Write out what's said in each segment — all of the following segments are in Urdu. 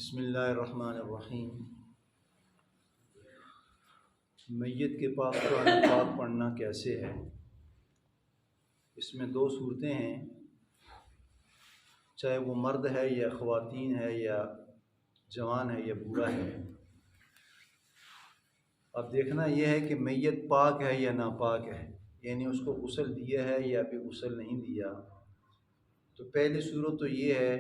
بسم اللہ الرحمن الرحیم۔ میت کے پاس قرآن پاک پڑھنا کیسے ہے؟ اس میں دو صورتیں ہیں، چاہے وہ مرد ہے یا خواتین ہے یا جوان ہے یا بوڑھا ہے۔ اب دیکھنا یہ ہے کہ میت پاک ہے یا ناپاک ہے، یعنی اس کو غسل دیا ہے یا ابھی غسل نہیں دیا۔ تو پہلی صورت تو یہ ہے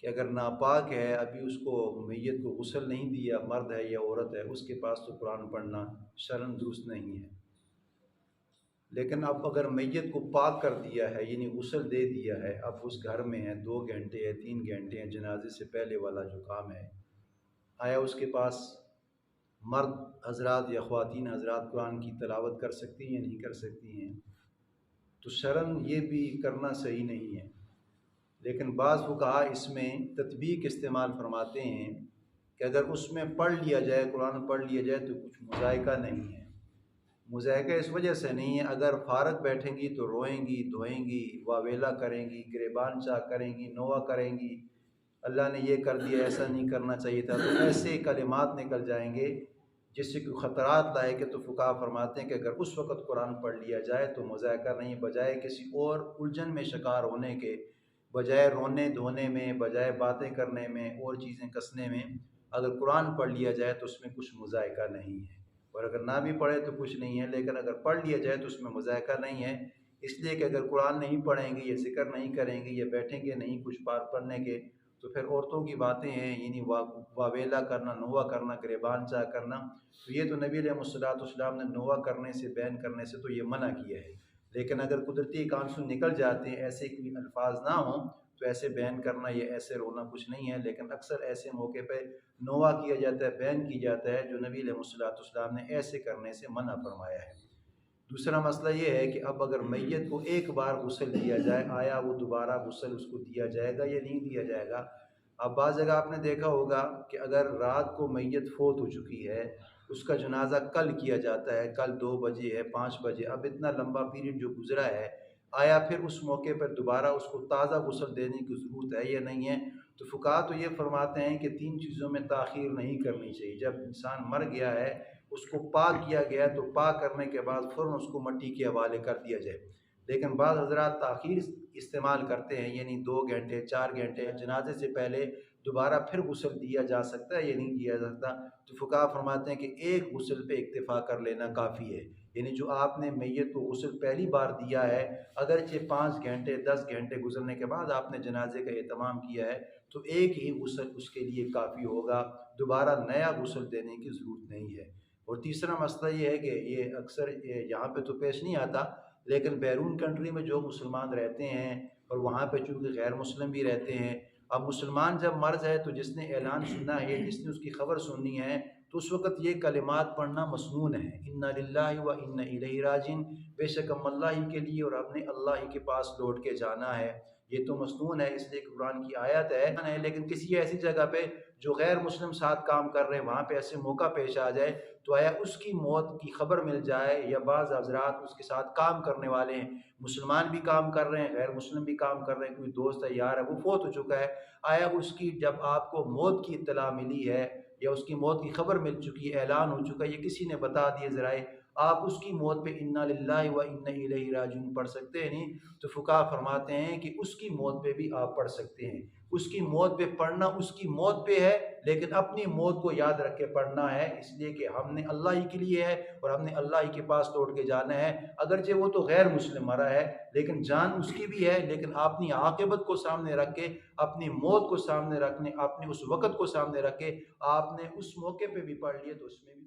کہ اگر ناپاک ہے، ابھی اس کو میت کو غسل نہیں دیا، مرد ہے یا عورت ہے، اس کے پاس تو قرآن پڑھنا شرعاً درست نہیں ہے۔ لیکن اب اگر میت کو پاک کر دیا ہے، یعنی غسل دے دیا ہے، اب اس گھر میں ہے، 2 گھنٹے یا 3 گھنٹے ہیں، جنازے سے پہلے والا جو کام ہے، آیا اس کے پاس مرد حضرات یا خواتین حضرات قرآن کی تلاوت کر سکتی ہیں یا نہیں کر سکتی ہیں؟ تو شرعاً یہ بھی کرنا صحیح نہیں ہے۔ لیکن بعض فقہا اس میں تطبیق استعمال فرماتے ہیں کہ اگر اس میں پڑھ لیا جائے، قرآن پڑھ لیا جائے تو کچھ مذائقہ نہیں ہے۔ مذائقہ اس وجہ سے نہیں ہے، اگر فارغ بیٹھیں گی تو روئیں گی، دھوئیں گی، واویلا کریں گی، گریبان چاک کریں گی، نوحہ کریں گی، اللہ نے یہ کر دیا، ایسا نہیں کرنا چاہیے تھا، تو ایسے کلمات نکل جائیں گے جس سے کوئی خطرات لائے کہ تو فقہا فرماتے ہیں کہ اگر اس وقت قرآن پڑھ لیا جائے تو مذائقہ نہیں، بجائے کسی اور الجھن میں شکار ہونے کے، بجائے رونے دھونے میں، بجائے باتیں کرنے میں اور چیزیں کسنے میں، اگر قرآن پڑھ لیا جائے تو اس میں کچھ مذائقہ نہیں ہے، اور اگر نہ بھی پڑھے تو کچھ نہیں ہے۔ لیکن اگر پڑھ لیا جائے تو اس میں مذائقہ نہیں ہے، اس لیے کہ اگر قرآن نہیں پڑھیں گے یا ذکر نہیں کریں گے یا بیٹھیں گے نہیں کچھ بات پڑھنے کے، تو پھر عورتوں کی باتیں ہیں، یعنی واویلا کرنا، نوحہ کرنا، گریبان چاہ کرنا، تو یہ تو نبی علیہ السلام نے نوحہ کرنے سے، بین کرنے سے تو یہ منع کیا ہے۔ لیکن اگر قدرتی کان سے نکل جاتے ہیں، ایسے کوئی الفاظ نہ ہوں، تو ایسے بین کرنا یا ایسے رونا کچھ نہیں ہے۔ لیکن اکثر ایسے موقع پہ نوحہ کیا جاتا ہے، بین کی جاتا ہے، جو نبی علیہ السلام نے ایسے کرنے سے منع فرمایا ہے۔ دوسرا مسئلہ یہ ہے کہ اب اگر میت کو ایک بار غسل دیا جائے، آیا وہ دوبارہ غسل اس کو دیا جائے گا یا نہیں دیا جائے گا؟ اب بعض جگہ آپ نے دیکھا ہوگا کہ اگر رات کو میت فوت ہو چکی ہے، اس کا جنازہ کل کیا جاتا ہے، کل 2 بجے ہے، 5 بجے، اب اتنا لمبا پیریڈ جو گزرا ہے، آیا پھر اس موقع پر دوبارہ اس کو تازہ غسل دینے کی ضرورت ہے یا نہیں ہے؟ تو فقہا تو یہ فرماتے ہیں کہ 3 چیزوں میں تاخیر نہیں کرنی چاہیے۔ جب انسان مر گیا ہے، اس کو پاک کیا گیا ہے، تو پاک کرنے کے بعد فوراً اس کو مٹی کے حوالے کر دیا جائے۔ لیکن بعض حضرات تاخیر استعمال کرتے ہیں، یعنی 2 گھنٹے 4 گھنٹے جنازے سے پہلے دوبارہ پھر غسل دیا جا سکتا ہے یا نہیں دیا جا سکتا؟ تو فقہا فرماتے ہیں کہ ایک غسل پہ اکتفا کر لینا کافی ہے، یعنی جو آپ نے میت کو غسل پہلی بار دیا ہے، اگرچہ 5 گھنٹے 10 گھنٹے گزرنے کے بعد آپ نے جنازے کا اہتمام کیا ہے، تو ایک ہی غسل اس کے لیے کافی ہوگا، دوبارہ نیا غسل دینے کی ضرورت نہیں ہے۔ اور تیسرا مسئلہ یہ ہے کہ یہ اکثر یہاں پہ تو پیش نہیں آتا، لیکن بیرون کنٹری میں جو مسلمان رہتے ہیں اور وہاں پہ چونکہ غیر مسلم بھی رہتے ہیں، اب مسلمان جب مر جائے تو جس نے اعلان سننا ہے، جس نے اس کی خبر سننی ہے، تو اس وقت یہ کلمات پڑھنا مسنون ہے، انا للہ و انا الیہ راجعون، بے شک ہم اللہ ہی کے لیے اور ہم نے اللہ ہی کے پاس لوٹ کے جانا ہے، یہ تو مسنون ہے، اس لیے کہ قرآن کی آیت ہے۔ لیکن کسی ایسی جگہ پہ جو غیر مسلم ساتھ کام کر رہے ہیں، وہاں پہ ایسے موقع پیش آ جائے تو آیا اس کی موت کی خبر مل جائے، یا بعض حضرات اس کے ساتھ کام کرنے والے ہیں، مسلمان بھی کام کر رہے ہیں، غیر مسلم بھی کام کر رہے ہیں، کوئی دوست ہے، یار ہے، وہ فوت ہو چکا ہے، آیا اس کی جب آپ کو موت کی اطلاع ملی ہے یا اس کی موت کی خبر مل چکی ہے، اعلان ہو چکا ہے، یہ کسی نے بتا دیے ذرائع، آپ اس کی موت پہ انا للہ و انا الیہ راجعون پڑھ سکتے ہیں نہیں؟ تو فقہا فرماتے ہیں کہ اس کی موت پہ بھی آپ پڑھ سکتے ہیں۔ اس کی موت پہ پڑھنا اس کی موت پہ ہے، لیکن اپنی موت کو یاد رکھ کے پڑھنا ہے، اس لیے کہ ہم نے اللہ ہی کے لیے ہے اور ہم نے اللہ ہی کے پاس لوٹ کے جانا ہے۔ اگرچہ وہ تو غیر مسلم مرا ہے، لیکن جان اس کی بھی ہے، لیکن اپنی عاقبت کو سامنے رکھ کے، اپنی موت کو سامنے رکھنے، اپنے اس وقت کو سامنے رکھ کے آپ نے اس موقع پہ بھی پڑھ لیے تو اس میں بھی